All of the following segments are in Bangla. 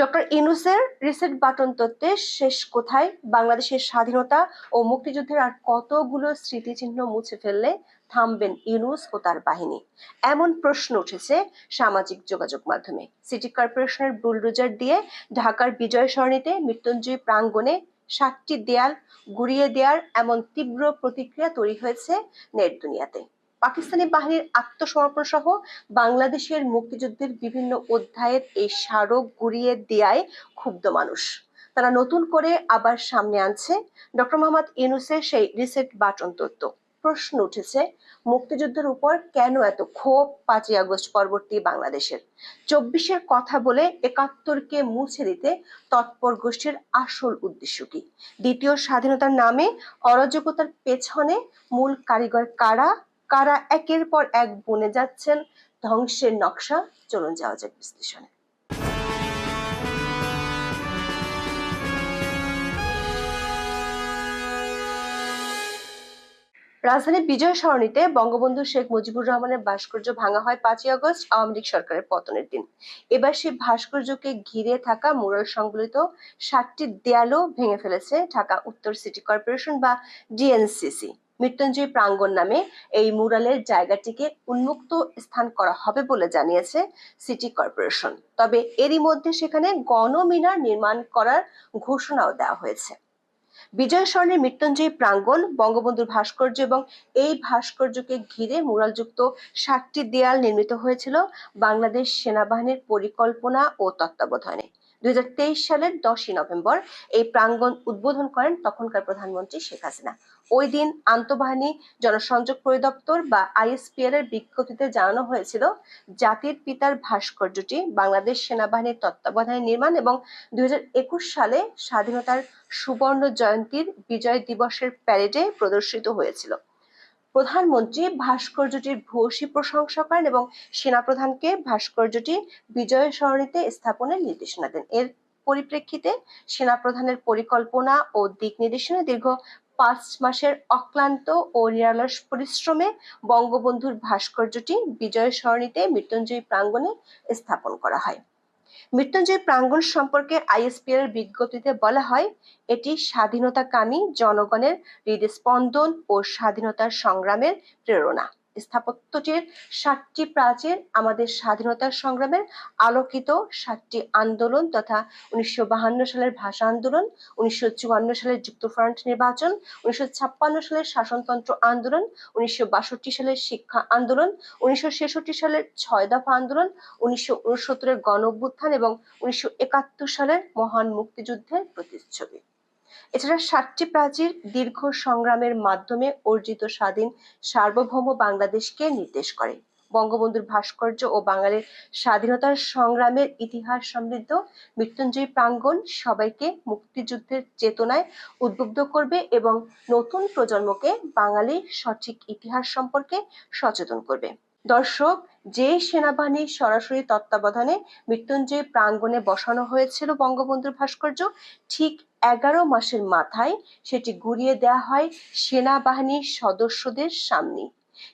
ডক্টর ইউনূসের রিসেট বাটন তত্ত্বে শেষ কোথায়? বাংলাদেশের স্বাধীনতা ও মুক্তিযুদ্ধের আর কতগুলো স্মৃতিচিহ্ন মুছে ফেললে থামবেন ইউনূস ও তার বাহিনী? এমন প্রশ্ন উঠেছে সামাজিক যোগাযোগ মাধ্যমে। সিটি কর্পোরেশনের বুলডোজার দিয়ে ঢাকার বিজয় সরণিতে মৃত্যুঞ্জয় প্রাঙ্গণে ৭টি দেয়াল গুড়িয়ে দেওয়ার এমন তীব্র প্রতিক্রিয়া তৈরি হয়েছে নেট দুনিয়াতে। পাকিস্তানি বাহিনীর আত্মসমর্পণ সহ বাংলাদেশের মুক্তিযুদ্ধের বিভিন্ন অধ্যায়ের এই স্মারক গুড়িয়ে দেয়ায় ক্ষুব্ধ মানুষ। তারা নতুন করে আবার সামনে আনছে ডক্টর মোহাম্মদ ইউনূসের সেই রিসেট বাটন তত্ত্ব। প্রশ্ন উঠেছে, মুক্তিযুদ্ধের উপর কেন এত ক্ষোভ ৫ই আগস্ট পরবর্তী বাংলাদেশের? ২৪-এর কথা বলে ৭১-কে মুছে দিতে তৎপর গোষ্ঠীর আসল উদ্দেশ্য কি? দ্বিতীয় স্বাধীনতার নামে অরাজকতার পেছনে মূল কারিগর কারা? কারা একের পর এক বনে যাচ্ছেন ধ্বংসের নকশা? চলুন যাওয়া যাক বিশ্লেষণে। রাজধানীর বিজয় সরণিতে বঙ্গবন্ধু শেখ মুজিবুর রহমানের ভাস্কর্য ভাঙা হয় ৫ই আগস্ট আওয়ামী লীগ সরকারের পতনের দিন। এবার সেই ভাস্কর্যকে ঘিরে থাকা মুরাল সংবলিত ৭টি দেয়ালও ভেঙে ফেলেছে ঢাকা উত্তর সিটি কর্পোরেশন বা ডিএনসিসি। মৃত্যুঞ্জয় প্রাঙ্গণ নামে এই মুরালের জায়গাটিকে উন্মুক্ত স্থান করা হবে বলে জানিয়েছে সিটি কর্পোরেশন। তবে এরই মধ্যে সেখানে গণমিনার নির্মাণ করার ঘোষণাও দেওয়া হয়েছে। বিজয় সরণির মৃত্যুঞ্জয় প্রাঙ্গণ, বঙ্গবন্ধুর ভাস্কর্য এবং এই ভাস্কর্যকে ঘিরে মুরালযুক্ত ৭টি দেয়াল নির্মিত হয়েছিল বাংলাদেশ সেনাবাহিনীর পরিকল্পনা ও তত্ত্বাবধানে। ২০২৩ সালের ১০ই নভেম্বর এই প্রাঙ্গণ উদ্বোধন করেন তখনকার প্রধানমন্ত্রী শেখ হাসিনা। ওই দিন আন্তঃবাহিনী জনসংযোগ পরিদপ্তর বা আইএসপিআর এর বিজ্ঞপ্তিতে জানানো হয়েছিল, জাতির পিতার ভাস্কর্যটি বাংলাদেশ সেনাবাহিনীর তত্ত্বাবধানে নির্মাণ এবং ২০২১ সালে স্বাধীনতার সুবর্ণ জয়ন্তীর বিজয় দিবসের প্যারেডে প্রদর্শিত হয়েছিল। প্রধানমন্ত্রী ভাস্কর্যটির ভূয়সী প্রশংসা করেন এবং সেনাপ্রধানকে ভাস্কর্যটি বিজয় সরণিতে স্থাপনের নির্দেশনা দেন। এর পরিপ্রেক্ষিতে সেনাপ্রধানের পরিকল্পনা ও দিক নির্দেশনা দীর্ঘ ৫ মাসের অক্লান্ত ও নিরলস পরিশ্রমে বঙ্গবন্ধুর ভাস্কর্যটি বিজয় সরণিতে মৃত্যুঞ্জয় প্রাঙ্গণে স্থাপন করা হয়। মৃত্যুঞ্জয় প্রাঙ্গণ সম্পর্কে আইএসপিআর এর বিজ্ঞপ্তিতে বলা হয়, এটি স্বাধীনতাকামী জনগণের হৃদস্পন্দন ও স্বাধীনতার সংগ্রামের প্রেরণা। স্থাপত্যটির ৭টি প্রাচীর আমাদের স্বাধীনতার সংগ্রামের আলোকিত ৭টি আন্দোলন তথা ১৯৫২ সালের ভাষা আন্দোলন, ১৯৫৪ সালের যুক্তফ্রন্ট নির্বাচন, ১৯৫৬ সালের শাসনতন্ত্র আন্দোলন, ১৯৬২ সালের শিক্ষা আন্দোলন, ১৯৬৬ সালের ৬ দফা আন্দোলন, ১৯৬৯-এর গণঅভ্যুত্থান এবং ১৯৭১ সালের মহান মুক্তিযুদ্ধের প্রতিচ্ছবি। এছাড়া ৭টি প্রাচীর দীর্ঘ সংগ্রামের মাধ্যমে অর্জিত স্বাধীন সার্বভৌম বাংলাদেশকে নির্দেশ করে। বঙ্গবন্ধুর ভাস্কর্য ও বাঙালির স্বাধীনতার সংগ্রামের ইতিহাস সমৃদ্ধ মৃত্যুঞ্জয় প্রাঙ্গণ সবাইকে মুক্তিযুদ্ধের চেতনায় উদ্বুদ্ধ করবে এবং নতুন প্রজন্মকে বাঙালির সঠিক ইতিহাস সম্পর্কে সচেতন করবে। দর্শক, যে সেনাবাহিনীর সরাসরি তত্ত্বাবধানে মৃত্যুঞ্জয় প্রাঙ্গণে বসানো হয়েছিল বঙ্গবন্ধুর ভাস্কর্য, ঠিক ১১ মাসের মাথায় সেটি গুড়িয়ে দেওয়া হয় সেনাবাহিনীর সদস্যদের সামনে।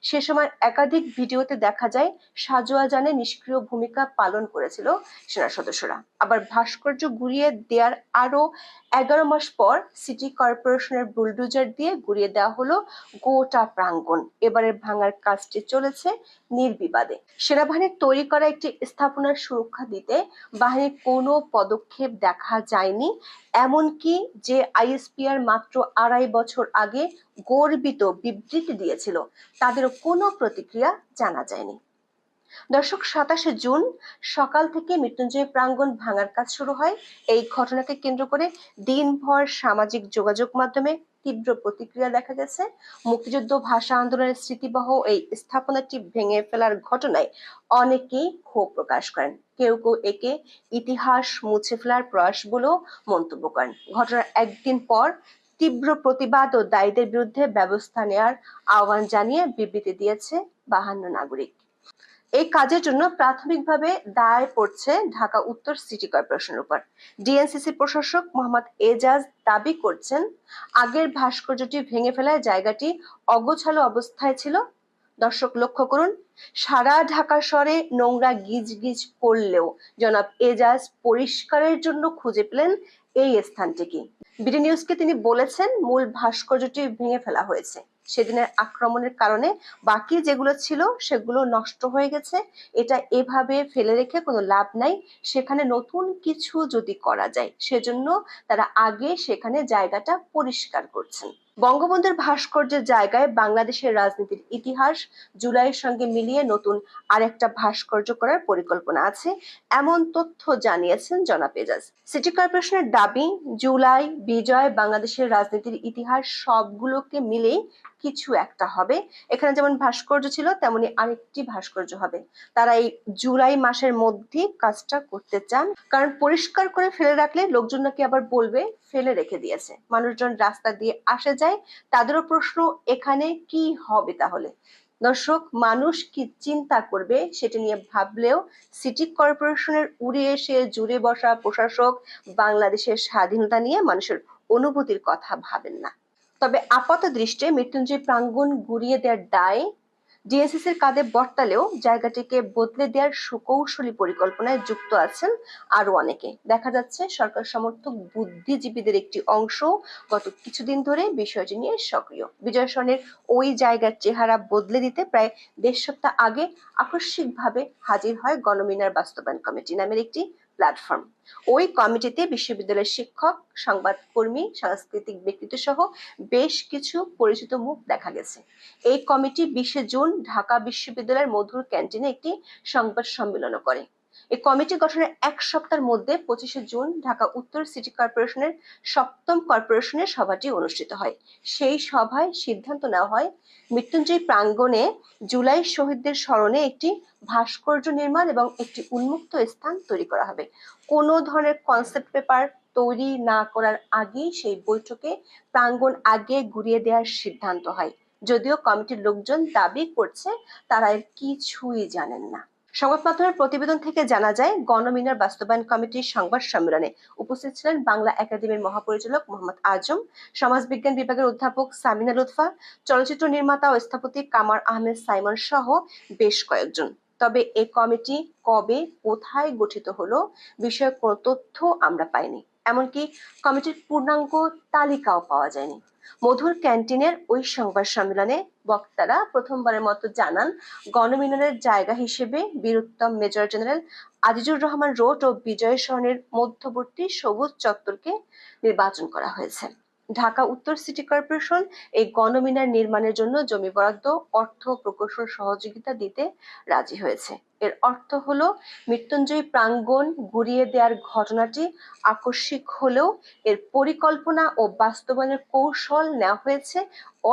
সে সময় একাধিক ভিডিওতে দেখা যায় সাজোয়া জানে নিষ্ক্রিয় ভূমিকা পালন করেছিল সেনা সদস্যরা। আবার ভাস্কর্য গুড়িয়ে দেওয়ার আরো ১১ মাস পর সিটি কর্পোরেশনের বুলডোজার দিয়ে গুড়িয়ে দেওয়া হলো গোটা প্রাঙ্গণ। এবারের ভাঙার কাজটি চলেছে নির্বিবাদে। সেনাবাহিনীর তৈরি করা একটি স্থাপনার সুরক্ষা দিতে বাহিনীর কোনো পদক্ষেপ দেখা যায়নি। এমনকি যে আইএসপিআর মাত্র ২.৫ বছর আগে গর্বিত বিবৃতি দিয়েছিল, তাদেরও কোনো প্রতিক্রিয়া জানা যায়নি। দর্শক, ২৭শে জুন সকাল থেকে মৃত্যুঞ্জয় প্রাঙ্গণ ভাঙার কাজ শুরু হয়। এই ঘটনাকে কেন্দ্র করে দিনভর সামাজিক যোগাযোগ মাধ্যমে তীব্র প্রতিক্রিয়া দেখা গেছে। মুক্তিযুদ্ধ ভাষা আন্দোলনের স্মৃতিবহ এই স্থাপনাটি ভেঙে ফেলার ঘটনায় অনেকেই ক্ষোভ প্রকাশ করেন। কেউ কেউ একে ইতিহাস মুছে ফেলার প্রয়াস বলেও মন্তব্য করেন। ঘটনার একদিন পর তীব্র প্রতিবাদ ও দায়ীদের বিরুদ্ধে ব্যবস্থা নেওয়ার আহ্বান জানিয়ে বিবৃতি দিয়েছে ৫২ নাগরিক। এই কাজের জন্য প্রাথমিকভাবে দায় পড়ছে ঢাকা উত্তর সিটি কর্পোরেশনের উপর। ডিএনসিসি প্রশাসক মোহাম্মদ এজাজ দাবি করছেন, আগের ভাস্কর্যটি ভেঙে ফেলায় জায়গাটি অগোছালো অবস্থায় ছিল। দর্শক লক্ষ্য করুন, সারা ঢাকা শহরে নোংরা গিজ গিজ করলেও জনাব এজাজ পরিষ্কারের জন্য খুঁজে পেলেন এই স্থানটিকে। বিডি নিউজকে তিনি বলেছেন, মূল ভাস্কর্যটি ভেঙে ফেলা হয়েছে। সেদিনের আক্রমণের কারণে বাকি যেগুলো ছিল সেগুলো নষ্ট হয়ে গেছে। এটা এভাবে ফেলে রেখে কোনো লাভ নাই, সেখানে নতুন কিছু যদি করা যায় সেজন্য তারা আগে সেখানে জায়গাটা পরিষ্কার করছেন। বঙ্গবন্ধুর ভাস্কর্যের জায়গায় বাংলাদেশের রাজনীতির ইতিহাস জুলাইয়ের সঙ্গে মিলিয়ে নতুন আরেকটা ভাস্কর্য করার পরিকল্পনা আছে, এমন তথ্য জানিয়েছেন জনাব এজাজ। সিটি কর্পোরেশনের দাবি, জুলাই বিজয় বাংলাদেশের রাজনীতির ইতিহাস সবগুলোকে মিলেই কিছু একটা হবে। এখানে যেমন ভাস্কর্য ছিল তেমনি আরেকটি ভাস্কর্য হবে। তারা এই জুলাই মাসের মধ্যে কাজটা করতে চান, কারণ পরিষ্কার করে ফেলে রাখলে লোকজন নাকি আবার বলবে ফেলে রেখে দিয়েছে। মানুষজন রাস্তা দিয়ে আসে যায়, তাদেরও প্রশ্ন এখানে কি হবে তাহলে। দর্শক, মানুষ কি চিন্তা করবে সেটা নিয়ে ভাবলেও সিটি কর্পোরেশনের উড়ে এসে জুড়ে বসা প্রশাসক বাংলাদেশের স্বাধীনতা নিয়ে মানুষের অনুভূতির কথা ভাবেন না। তবে আপাত দৃষ্টে মৃত্যুঞ্জয় প্রাঙ্গণ গুড়িয়ে দেওয়ার দায় ডিএসসিসির কাঁধে বর্তালেও জায়গাটিকে বদলে দেওয়ার সুকৌশলী পরিকল্পনায় যুক্ত আছেন আরো অনেকে। দেখা যাচ্ছে সরকার সমর্থক বুদ্ধিজীবীদের একটি অংশ গত কিছুদিন ধরে বিষয়টি নিয়ে সক্রিয়। বিজয় সরণির ওই জায়গার চেহারা বদলে দিতে প্রায় ১.৫ সপ্তাহ আগে আকস্মিকভাবে হাজির হয় গণমিনার বাস্তবায়ন কমিটি নামের একটি প্ল্যাটফর্ম। ওই কমিটিতে বিশ্ববিদ্যালয়ের শিক্ষক, সংবাদকর্মী, সাংস্কৃতিক ব্যক্তিত্ব সহ বেশ কিছু পরিচিত মুখ দেখা গেছে। এই কমিটি ২০ জুন ঢাকা বিশ্ববিদ্যালয়ের মধুর ক্যান্টিনে একটি সংবাদ সম্মেলন করে। এই কমিটি গঠনের ১ সপ্তাহের মধ্যে ২৫ জুন ঢাকা উত্তর সিটি কর্পোরেশনের ৭ম কর্পোরেশনের সভাটি অনুষ্ঠিত হয়। সেই সভায় সিদ্ধান্ত নেওয়া হয় মৃত্যুঞ্জয় প্রাঙ্গণে জুলাই শহীদদের স্মরণে একটি ভাস্কর্য নির্মাণ এবং একটি উন্মুক্ত স্থান তৈরি করা হবে। কোনো ধরনের কনসেপ্ট পেপার তৈরি না করার আগেই সেই বৈঠকে প্রাঙ্গণ আগে ঘুরিয়ে দেওয়ার সিদ্ধান্ত হয়। যদিও কমিটির লোকজন দাবি করছে তারা এর কিছুই জানেন না। সংবাদ মাধ্যমের প্রতিবেদন থেকে জানা যায়, গণমিনার বাস্তবায়ন কমিটির সংবাদ সম্মেলনে উপস্থিত ছিলেন বাংলা একাডেমির মহাপরিচালক মোহাম্মদ আজম, সমাজবিজ্ঞান বিভাগের অধ্যাপক সামিনা লুৎফা, চলচ্চিত্র নির্মাতা ও স্থপতি কামার আহমেদ সাইমন সহ বেশ কয়েকজন। তবে এই কমিটি কবে কোথায় গঠিত হলো বিষয়ে কোনো তথ্য আমরা পাইনি, এমনকি কমিটির পূর্ণাঙ্গ তালিকাও পাওয়া যায়নি। মধুর ক্যান্টিনের ওই সংবাদ সম্মেলনে বক্তারা প্রথমবারের মতো জানান, গণমিলনের জায়গা হিসেবে বীরুত্তম major general Azizur Rahman road ও বিজয় সরণির মধ্যবর্তী সবুজ চত্বরকে নির্বাচন করা হয়েছে। ঢাকা উত্তর সিটি কর্পোরেশন এই গণমিনার নির্মাণের জন্য জমি বরাদ্দ, অর্থ, প্রকৌশল সহযোগিতা দিতে রাজি হয়েছে। এর অর্থ হলো মৃত্যুঞ্জয় প্রাঙ্গণ গুড়িয়ে দেওয়ার ঘটনাটি আকস্মিক হলেও এর পরিকল্পনা ও বাস্তবায়নের কৌশল নেওয়া হয়েছে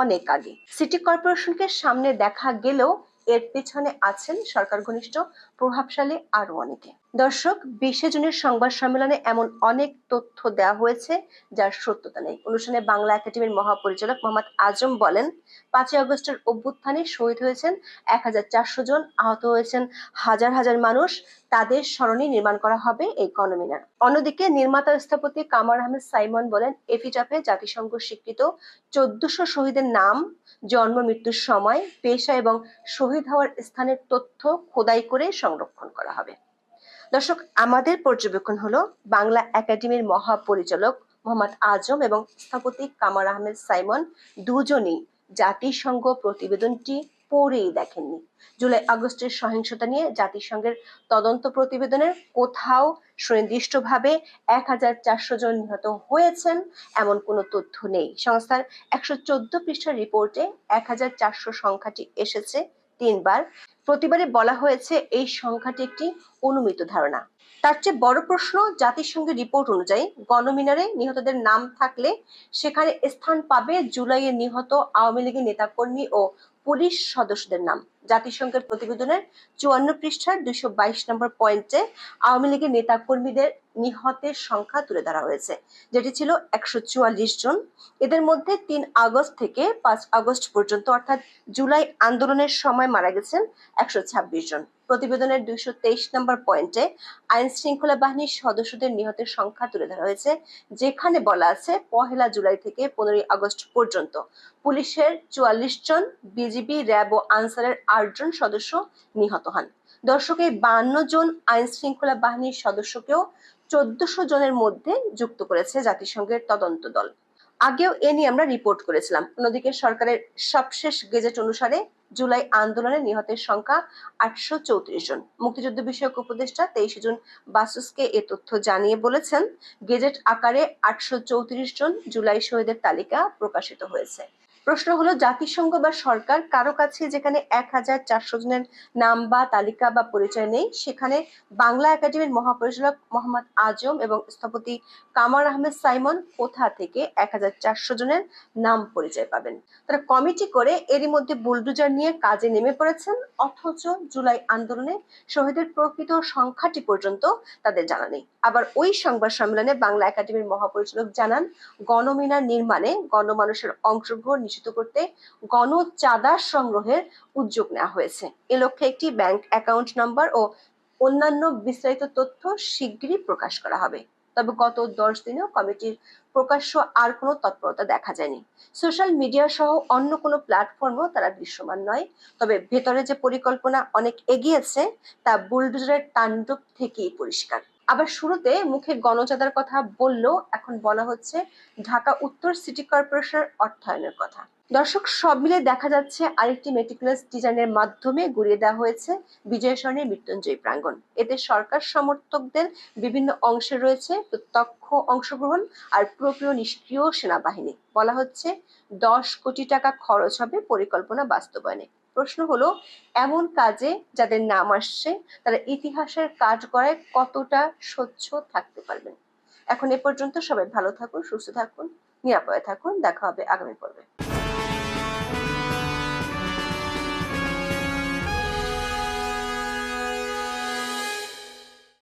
অনেক আগে। সিটি কর্পোরেশনকে সামনে দেখা গেলেও এর পেছনে আছেন সরকার ঘনিষ্ঠ প্রভাবশালী আরো অনেকে। দর্শক, ২০ জুনের সংবাদ সম্মেলনে এমন অনেক তথ্য দেওয়া হয়েছে যার সত্যতা নেই। অনুষ্ঠানে বাংলা একাডেমির মহাপরিচালক মোহাম্মদ আজম বলেন, ৫ই আগস্টের অভ্যুত্থানে শহীদ হয়েছেন ১,৪০০ জন, আহত হয়েছেন হাজার হাজার মানুষ। তাদের স্মরণে নির্মাণ করা হবে এই গণমিনার। অন্যদিকে নির্মাতা স্থপতি কামার আহমেদ সাইমন বলেন, এপিটাফে জাতিসংঘ স্বীকৃত ১৪০০ শহীদের নাম, জন্ম, মৃত্যুর সময়, পেশা এবং শহীদ হওয়ার স্থানের তথ্য খোদাই করে সংরক্ষণ করা হবে। দর্শক, আমাদের পর্যবেক্ষণ হলো বাংলা একাডেমির মহাপরিচালক মোহাম্মদ আজম এবং স্থপতি কামার আহমেদ সাইমন দুজনেই জাতিসংঘ প্রতিবেদনটি পড়েই দেখেননি। জুলাই আগস্টের সহিংসতা নিয়ে জাতিসংঘের তদন্ত প্রতিবেদনের কোথাও সুনির্দিষ্টভাবে ১,৪০০ জন নিহত হয়েছেন এমন কোনো তথ্য নেই। সংস্থার ১১৪ পৃষ্ঠার রিপোর্টে ১,৪০০ সংখ্যাটি এসেছে ৩ বার। প্রতিবারে বলা হয়েছে এই সংখ্যাটি একটি অনুমিত ধারণা। তার চেয়ে বড় প্রশ্ন, জাতিসংঘের রিপোর্ট অনুযায়ী গণমিনারে নিহতদের নাম থাকলে সেখানে স্থান পাবে জুলাইয়ে নিহত আওয়ামী লীগের নেতাকর্মী ও পুলিশ সদস্যদের নাম। জাতিসংঘের প্রতিবেদনের ৫৪ পৃষ্ঠার ২২২ নম্বর পয়েন্টে আওয়ামী লীগের নেতাকর্মীদের নিহতের সংখ্যা তুলে ধরা হয়েছে, যেটি ছিল ১৪৪ জন। এদের মধ্যে ৩ আগস্ট থেকে ৫ আগস্ট পর্যন্ত অর্থাৎ জুলাই আন্দোলনের সময় মারা গেছেন ১২৬ জন। প্রতিবেদনের ২২৩ নম্বর পয়েন্টে আইন শৃঙ্খলা বাহিনীর সদস্যদের নিহতের সংখ্যা তুলে ধরা হয়েছে, যেখানে বলা আছে ১ জুলাই থেকে ১৫ আগস্ট পর্যন্ত পুলিশের ৪৪ জন, বিজিবি, র্যাব ও আনসারের 8 জন সদস্য নিহত হন। দর্শক, এই 52 জন আইন শৃঙ্খলা বাহিনীর সদস্যকেও 1400 জনের মধ্যে যুক্ত করেছে জাতিসংঘের তদন্ত দল। আগেও এ নিয়ে আমরা রিপোর্ট করেছিলাম। অন্যদিকে সরকারের সবশেষ গেজেট অনুসারে জুলাই আন্দোলনে নিহতের সংখ্যা 834 জন। মুক্তিযুদ্ধ বিষয়ক উপদেষ্টা 23 জুন বাসুসকে এ তথ্য জানিয়ে বলেছেন, গেজেট আকারে 834 জন জুলাই শহীদের তালিকা প্রকাশিত হয়েছে। প্রশ্ন হলো, জাতিসংঘ বা সরকার কারো কাছে যেখানে 1400 জনের নাম বা তালিকা বা পরিচয় নেই, সেখানে বাংলা একাডেমির মহাপরিচালক মোহাম্মদ আজম এবং স্থপতি কামার আহমেদ সাইমন কোথা থেকে 1400 জনের নাম পরিচয় পাবেন? তারা কমিটি করে এরই মধ্যে বুলডোজার নিয়ে কাজে নেমে পড়েছেন, অথচ জুলাই আন্দোলনে শহীদের প্রকৃত সংখ্যাটি পর্যন্ত তাদের জানা নেই। আবার ওই সংবাদ সম্মেলনে বাংলা একাডেমির মহাপরিচালক জানান, গণমিনার নির্মাণে গণমানুষের অংশগ্রহণ নিশ্চিত করতে গণচাঁদা সংগ্রহের উদ্যোগ নেওয়া হয়েছে। এ লক্ষ্যে একটি ব্যাংক অ্যাকাউন্ট নম্বর ও অন্যান্য বিস্তারিত তথ্য শিগগিরই প্রকাশ করা হবে। তবে গত 10 দিনেও কমিটির প্রকাশ্য আর কোনো তৎপরতা দেখা যায়নি। সোশ্যাল মিডিয়া সহ অন্য কোনো প্ল্যাটফর্মও তারা দৃশ্যমান নয়। তবে ভেতরে যে পরিকল্পনা অনেক এগিয়েছে তা বুলডোজারের তাণ্ডব থেকেই পরিষ্কার। আবার শুরুতে মুখে গণচাঁদার কথা বললেও এখন বলা হচ্ছে ঢাকা উত্তর সিটি কর্পোরেশনের অর্থায়নের কথা। দর্শক, সব মিলে দেখা যাচ্ছে আরেকটি মেটিকুলাস ডিজাইনের মাধ্যমে গুড়িয়ে দেওয়া হয়েছে বিজয় সরণির মৃত্যুঞ্জয়ী প্রাঙ্গণ। এতে সরকার সমর্থকদের বিভিন্ন অংশে রয়েছে প্রত্যক্ষ অংশগ্রহণ আর পুরোপুরি নিষ্ক্রিয় সেনাবাহিনী। বলা হচ্ছে 10 কোটি টাকা খরচ হবে পরিকল্পনা বাস্তবায়নে। প্রশ্ন হলো, এমন কাজে যাদের নাম আসছে তারা ইতিহাসের কাজ করায় কতটা স্বচ্ছ থাকতে পারবেন? এখন এ পর্যন্ত। সবাই ভালো থাকুন, সুস্থ থাকুন, নিরাপদে থাকুন। দেখা হবে আগামী পর্বে।